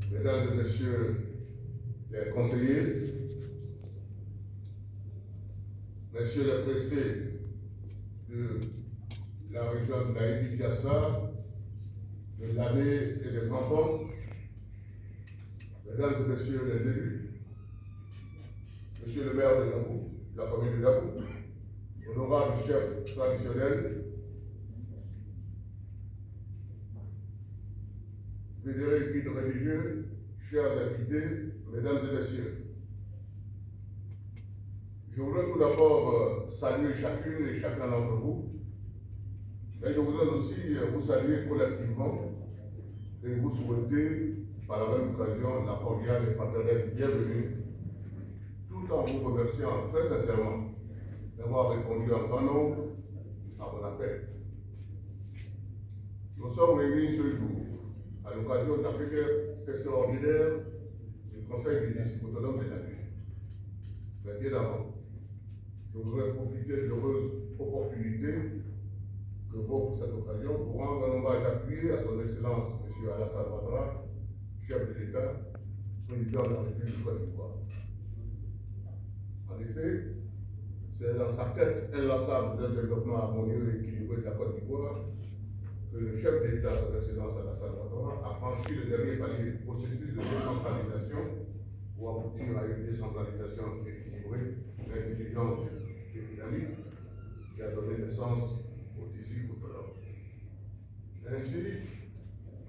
Mesdames et Messieurs les conseillers, Messieurs les préfets de la région d'Haïti-Tiassa, de l'Abbé et des Cantons, Mesdames et Messieurs les élus, Monsieur le maire de Gabou, de la commune de Gabou, honorable chef traditionnel, fédérés guides religieux, chers invités, Mesdames et Messieurs. Je voudrais tout d'abord saluer chacune et chacun d'entre vous, mais je voudrais aussi vous saluer collectivement et vous souhaiter, par la même occasion, la cordiale et fraternelle bienvenue, tout en vous remerciant très sincèrement d'avoir répondu en grand nombre à mon appel. Nous sommes réunis ce jour à l'occasion de la première session ordinaire du Conseil des disciples autonomes de la ville. Mais bien avant, je voudrais profiter de l'heureuse opportunité que m'offre cette occasion pour rendre un hommage appuyé à son Excellence M. Alassane Ouattara, chef de l'État, président de la République de Côte d'Ivoire. En effet, c'est dans sa quête inlassable d'un développement harmonieux et équilibré de la Côte d'Ivoire que le chef d'État, son Excellence Alassane Ouattara, a franchi le dernier palier du processus de décentralisation pour aboutir à une décentralisation équilibrée, intelligente et dynamique qui a donné naissance au disciple autonome. Ainsi,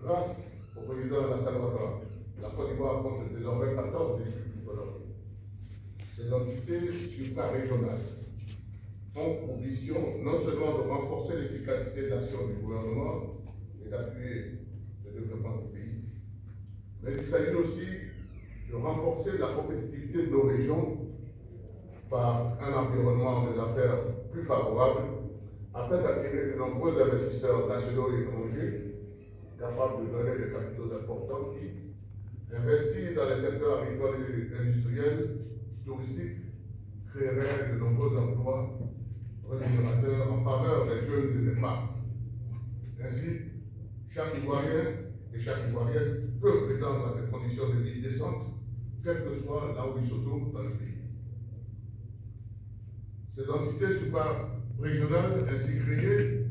grâce au président Alassane Ouattara, la Côte d'Ivoire compte désormais 14 districts autonomes. Ces entités suprarégionales ont pour mission non seulement de renforcer l'efficacité de l'action du gouvernement et d'appuyer le développement du pays, mais il s'agit aussi de renforcer la compétitivité de nos régions par un environnement des affaires plus favorable afin d'attirer de nombreux investisseurs nationaux et étrangers capables de donner des capitaux importants qui, investis dans les secteurs agricoles et industriels, touristiques, créeraient de nombreux emplois rémunérateurs en faveur des jeunes et des femmes. Ainsi, chaque Ivoirien et chaque Ivoirienne peut prétendre à des conditions de vie décentes, quel que soit là où il se trouve dans le pays. Ces entités supra-régionales ainsi créées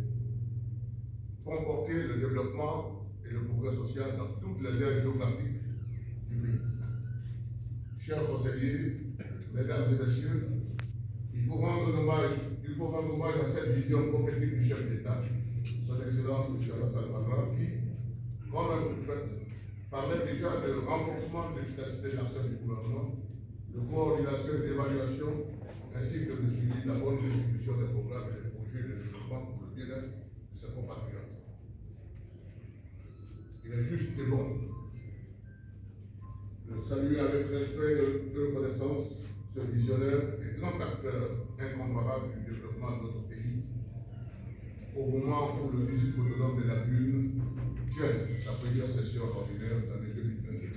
font porter le développement et le progrès social dans toutes les aires géographiques du pays. Chers conseillers, mesdames et messieurs, il faut rendre hommage à cette vision prophétique du chef d'État, son Excellence M. Alassane Ouattara, qui, comme un prophète, parlait déjà de renforcement de l'efficacité de l'action du gouvernement, de coordination et d'évaluation, ainsi que de suivi de la bonne exécution des programmes et des projets de développement pour le bien-être de ses compatriotes. Il est juste et bon de saluer avec respect et reconnaissance ce visionnaire et grand acteur incomparable du développement de notre pays, au moment où le disciple autonome de la Lune tient sa première session ordinaire de l'année 2022.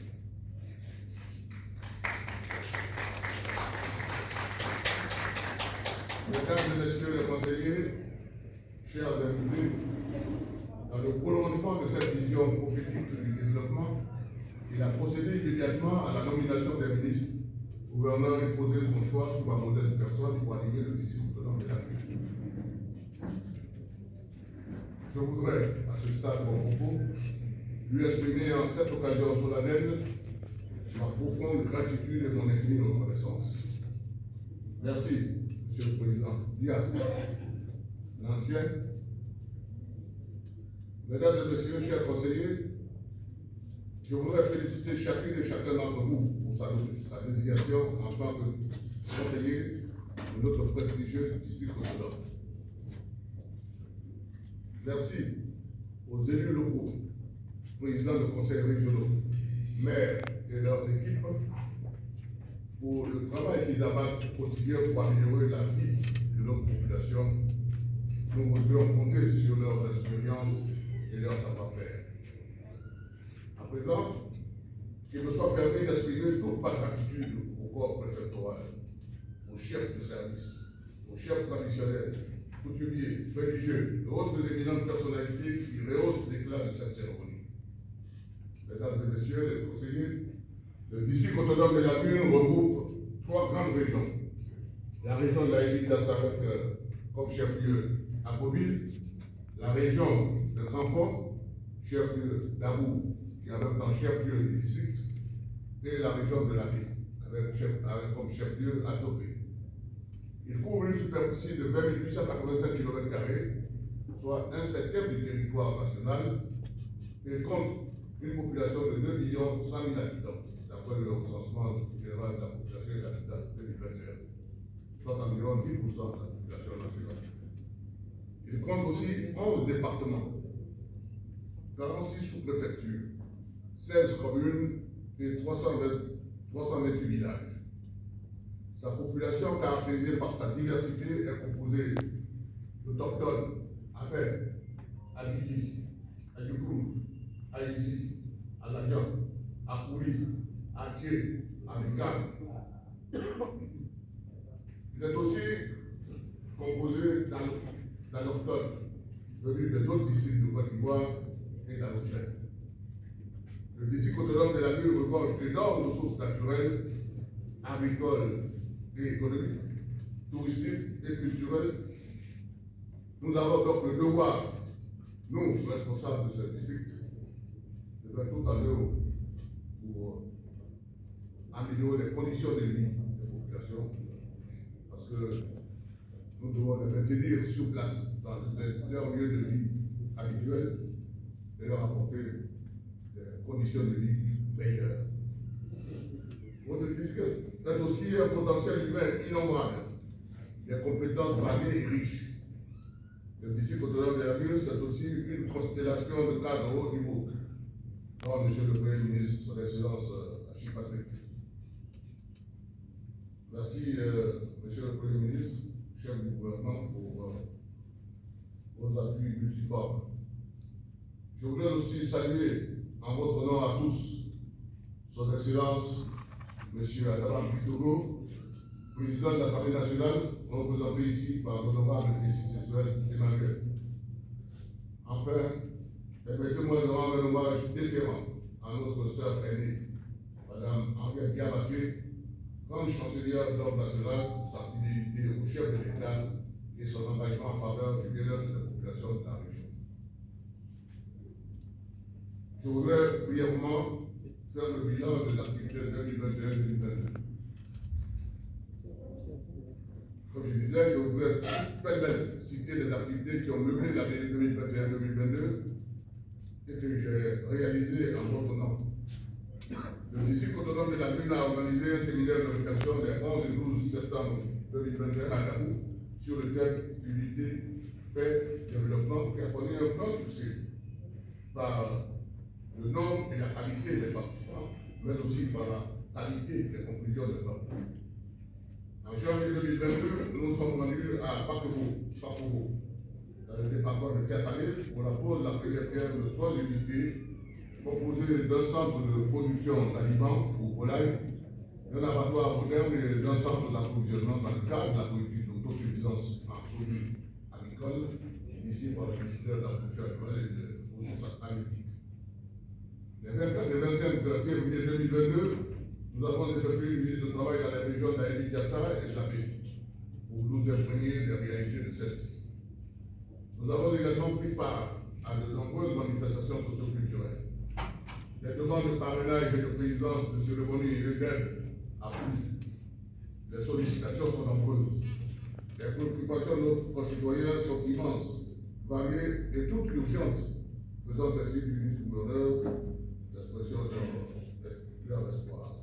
Mesdames et messieurs les conseillers, chers invités, dans le prolongement de cette vision prophétique du développement, il a procédé immédiatement à la nomination des ministres, gouvernant et poser son choix sous ma modeste personne pour animer le disciple autonome de la République. Je voudrais, à ce stade de mon propos, lui exprimer en cette occasion solennelle ma profonde gratitude et mon infinie reconnaissance. Merci, Monsieur le Président Dia, l'ancien. Mesdames et Messieurs, chers conseillers, je voudrais féliciter chacune et chacun d'entre vous pour sa désignation en tant que conseiller de notre prestigieux district autonome. Merci aux élus locaux, présidents de conseils régionaux, maires et leurs équipes pour le travail qu'ils abattent au quotidien pour améliorer la vie de notre population. Nous voudrions compter sur leurs expériences et leur savoir-faire. À présent, qu'il me soit permis d'exprimer toute ma gratitude au corps préfectoral, aux chefs de service, aux chefs traditionnels, coutumiers, religieux et autres éminentes personnalités qui rehaussent l'éclat de cette cérémonie. Mesdames et messieurs les conseillers, le district autonome de la Lune regroupe trois grandes régions. La région de la Ville-d'Assa avec comme chef-lieu Abbeville, la région de Grand-Pont, chef-lieu d'Abou, qui est en même temps chef-lieu du district, et la région de la Ville, avec comme chef-lieu Adzopé. Il couvre une superficie de 20 885 km², soit un septième du territoire national, et compte une population de 2 100 000 habitants, d'après le recensement général de la population et d'habitat 2021, soit environ 10% de la population nationale. Il compte aussi 11 départements, 46 sous-préfectures, 16 communes et 328 villages. Sa population, caractérisée par sa diversité, est composée d'autochtones, Abel, Aguili, Ayukoum, Aïzi, Alagnan, Akouri, Atié, Amikan. Il est aussi composé d'allochtones venus des autres districts de Côte d'Ivoire et d'Alogène. Le district autonome de la Lune regorge d'énormes ressources naturelles, agricoles et économiques, touristiques et culturelles. Nous avons donc le devoir, nous, responsables de ce district, de faire tout en œuvre pour améliorer les conditions de vie des populations, parce que nous devons les maintenir sur place dans leur lieu de vie habituel et leur apporter des conditions de vie meilleures. Votre district est aussi un potentiel humain innombrable, des compétences variées et riches. Le district autonome de la Ville, c'est aussi une constellation de cadres haut niveau. Moi, Monsieur le Premier ministre, Son Excellence Achille Patrick. Merci, Monsieur le Premier ministre, chef du gouvernement, pour vos appuis multiformes. Je voudrais aussi saluer, en votre nom à tous, Son Excellence M. Adama Bitogo, président de l'Assemblée nationale, représenté ici par l'honorable Essis Emmanuel. Enfin, permettez-moi de rendre un hommage déférent à notre sœur aînée, Mme Henriette Diabaté, grande chancelière de l'ordre national, pour sa fidélité au chef de l'État et son engagement en faveur du bien-être de la population de la région. Je voudrais brièvement faire le bilan de l'activité 2021-2022. Comme je disais, je voudrais pêle-mêle citer les activités qui ont meublé l'année 2021-2022 et que j'ai réalisées en votre nom. Le district autonome de la Lune a organisé un séminaire de réflexion les 11 et 12 septembre 2021 à Gabou sur le thème unité, paix, développement, qui a connu un franc succès par le nombre et la qualité des participants, mais aussi par la qualité des conclusions des participants. En janvier 2022, nous sommes rendus à Pakovo, dans le département de Kassané, pour la pose de la première pierre de 3 unités composées d'un centre de production d'aliments pour volailles, d'un abattoir moderne et d'un centre d'approvisionnement dans le cadre de la politique d'autosuffisance en produits agricoles, initiée par le ministère de la Production animale et des ressources halieutiques. Les 24 et 25 février 2022, nous avons effectué une visite de travail dans les régions d'Aïdi-Diassa et de la Baie pour nous imprégner des réalités de celles-ci. Nous avons également pris part à de nombreuses manifestations socioculturelles. Les demandes de parrainage et de présidence de cérémonies et d'aide affluent. Les sollicitations sont nombreuses. Les préoccupations de nos concitoyens sont immenses, variées et toutes urgentes, faisant ainsi du vice-gouverneur l'expression de leur espoir.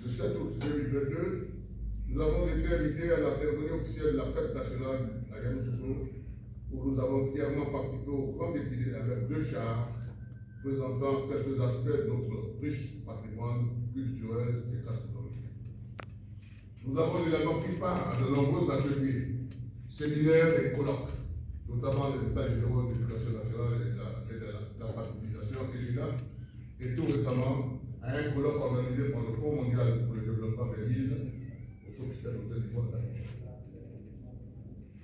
Le 7 août 2022, nous avons été invités à la cérémonie officielle de la fête nationale à Yamoussoukro, où nous avons fièrement participé au grand défilé avec 2 chars présentant quelques aspects de notre riche patrimoine culturel et gastronomique. Nous avons également pris part à de nombreux ateliers, séminaires et colloques, notamment les États généraux de l'éducation nationale et de l'alphabétisation et tout récemment à un colloque organisé par le Fonds mondial pour le développement des villes au Sofitel Hôtel du Monde d'Abidjan.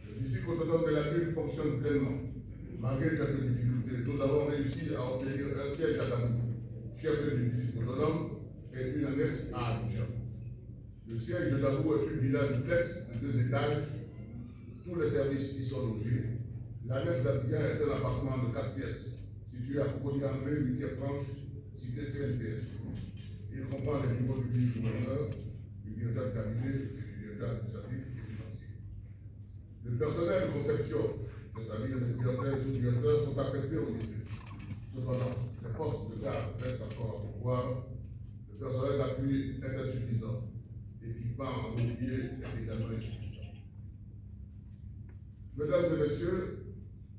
Le district autonome de la ville fonctionne pleinement. malgré quelques difficultés, nous avons réussi à obtenir un siège à Damou, chef du district autonome, et une annexe à Abidjan. Le siège de Damou est une villa duplex de 2 étages. Tous les services y sont logés. L'annexe d'Abidjan est un appartement de 4 pièces, situé à Foucault-André, 8e tranche, cité CNPS. Il comprend les niveaux du vice-gouverneur, du directeur de cabinet et du directeur administratif et financier. Le personnel de conception, c'est-à-dire les directeurs et sous-directeurs, sont affectés au district. Cependant, les postes de garde restent encore à pourvoir. Le personnel d'appui est insuffisant. L'équipement en mobilier est également insuffisant. Mesdames et messieurs,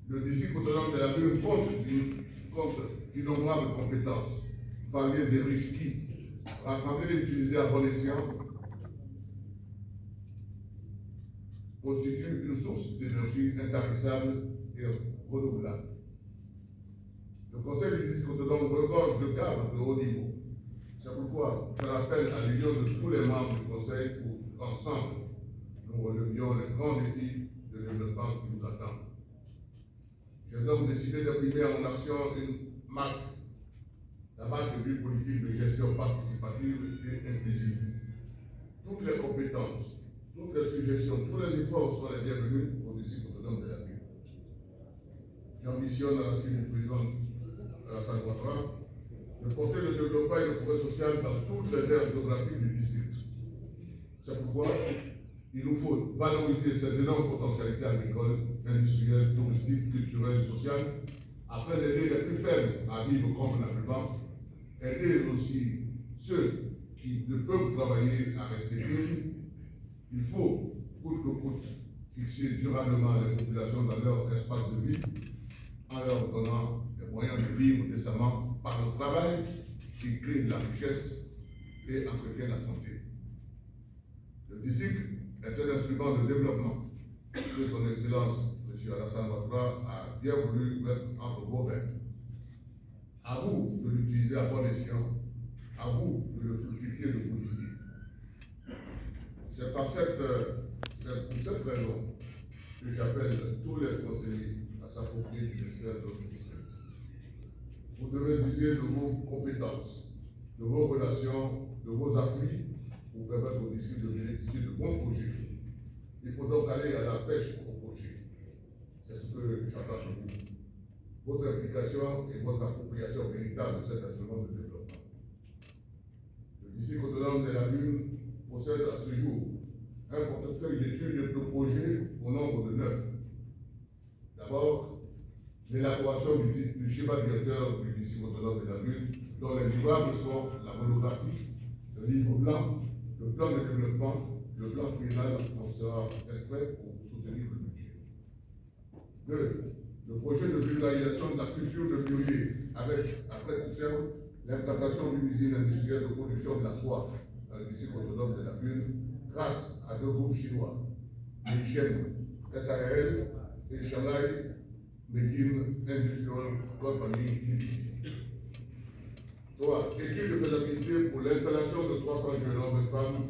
le district autonome de la Lune compte d'innombrables compétences, variées et riches qui, rassemblées et utilisées à bon escient, constituent une source d'énergie intarissable et renouvelable. Le Conseil du district autonome regorge de cadres de haut niveau. C'est pourquoi je rappelle à l'union de tous les membres du Conseil pour qu'ensemble, nous relevions les grands défis de développement qui nous attendent. J'ai donc décidé d'imprimer à mon action une marque, la marque d'une politique de gestion participative et inclusive. Toutes les compétences, toutes les suggestions, tous les efforts sont les bienvenus au district autonome de la ville. J'ambitionne à la suite du président Alassane Ouattara de porter le développement et le progrès social dans toutes les aires géographiques du district. C'est pourquoi il nous faut valoriser ces énormes potentialités agricoles, industrielles, touristiques, culturelles et sociales afin d'aider les plus faibles à vivre convenablement, aider aussi ceux qui ne peuvent travailler à rester libres. Il faut, coûte que coûte, fixer durablement les populations dans leur espace de vie en leur donnant les moyens de vivre décemment par le travail qui crée de la richesse et entretient la santé. Le district est un instrument de développement que son Excellence, M. Alassane Ouattara, a bien voulu mettre entre vos mains. À vous de l'utiliser à bon escient, à vous de le fructifier de positif. C'est pour cette raison que j'appelle tous les conseillers à s'approprier du ministère de notre district. Vous devez user de vos compétences, de vos relations, de vos appuis pour permettre au district de bénéficier de bons projets. Il faut donc aller à la pêche au projet. C'est ce que j'attends de vous. Votre implication et votre appropriation véritable de cet instrument de développement. Le district autonome de la Lune possède à ce jour un portefeuille d'études et de projets au nombre de 9. D'abord, l'élaboration du schéma directeur du district autonome de la Lune, dont les livrables sont la monographie, le livre blanc, le plan de développement, le plan final en sera extrait pour soutenir le budget. 2. Le projet de vulgarisation de la culture de mûrier avec, à très court terme, l'implantation d'une usine industrielle de production de la soie dans le district autonome de la Lune grâce à 2 groupes chinois, Meichen SARL et Shanghai Beijing Industrial Company Limited. 3. Étude de faisabilité pour l'installation de 300 jeunes hommes et femmes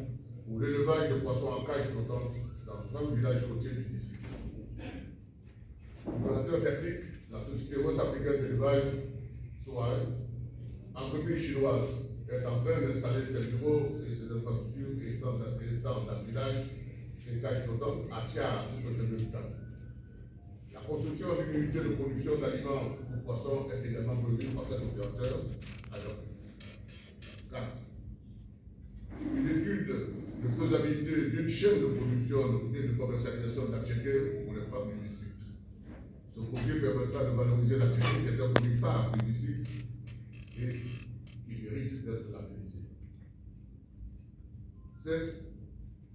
pour l'élevage de poissons en cage flottante dans 30 villages côtiers du district. Opérateur technique, la société ouest-africaine d'élevage, SOAL, entreprise chinoise, est en train d'installer ses bureaux et ses infrastructures étant dans le village des cages flottantes à Tiara, sous le Bhutan. La construction d'une unité de production d'aliments pour poissons est également prévue par cet opérateur alors. 4. Une étude de faisabilité d'une chaîne de production et de commercialisation de la tchéquée pour les femmes du district. Ce projet permettra de valoriser la tchéquée qui est un produit phare du district et qui mérite d'être labellisé. 7.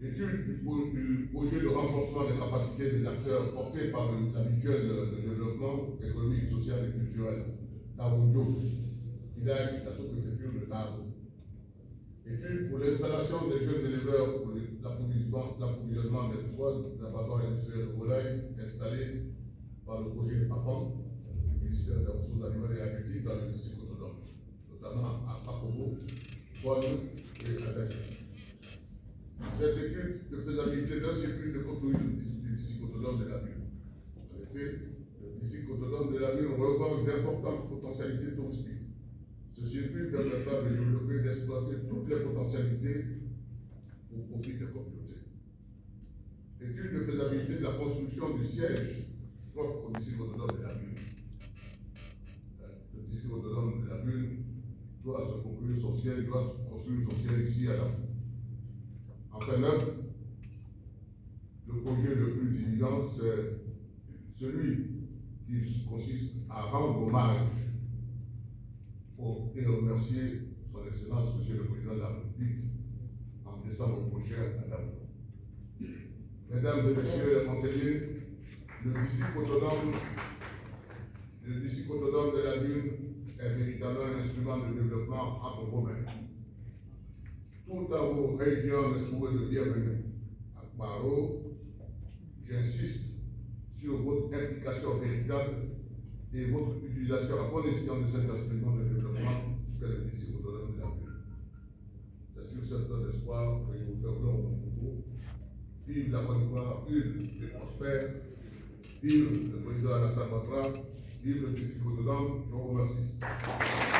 Étude du projet de renforcement des capacités des acteurs portés par l'habituel de développement économique, social et culturel d'Abondjo, village de la sous-préfecture de Naro. Étude pour l'installation des jeunes éleveurs pour l'approvisionnement des 3 abattoirs industriels de volailles installés par le projet de PAPAM, du ministère des Ressources animales et halieutiques dans le district autonome, notamment à Pakobo, Bonne et Azak. Cette étude de faisabilité d'un circuit de contrôle du district autonome de la ville. En effet, le district autonome de la Lune regorge d'importantes potentialités touristiques. Ce circuit permettra de développer et d'exploiter toutes les potentialités au profit des communautés. Étude de faisabilité de la construction du siège propre au district autonome de la Lune. Le district autonome de la Lune doit se construire son siège, doit construire son siège ici à la Lune. Enfin, neuf, le projet le plus évident, c'est celui qui consiste à rendre hommage et remercier son Excellence, Monsieur le Président de la République, en décembre prochain à Davos. Mesdames et Messieurs les conseillers, le district autonome de la Lune est véritablement un instrument de développement entre vos mains. Tout à vos régions me trouvent de bienvenue. À Maro, j'insiste sur votre implication véritable et votre utilisation à bon escient de cet instrument de développement qu'est le district autonome de la Lune. C'est sur cette note d'espoir que je vous fais honneur mon propos. Vive la Côte d'Ivoire, une et prospère. Vive le président Alassane Ouattara, vive le district autonome. Je vous remercie.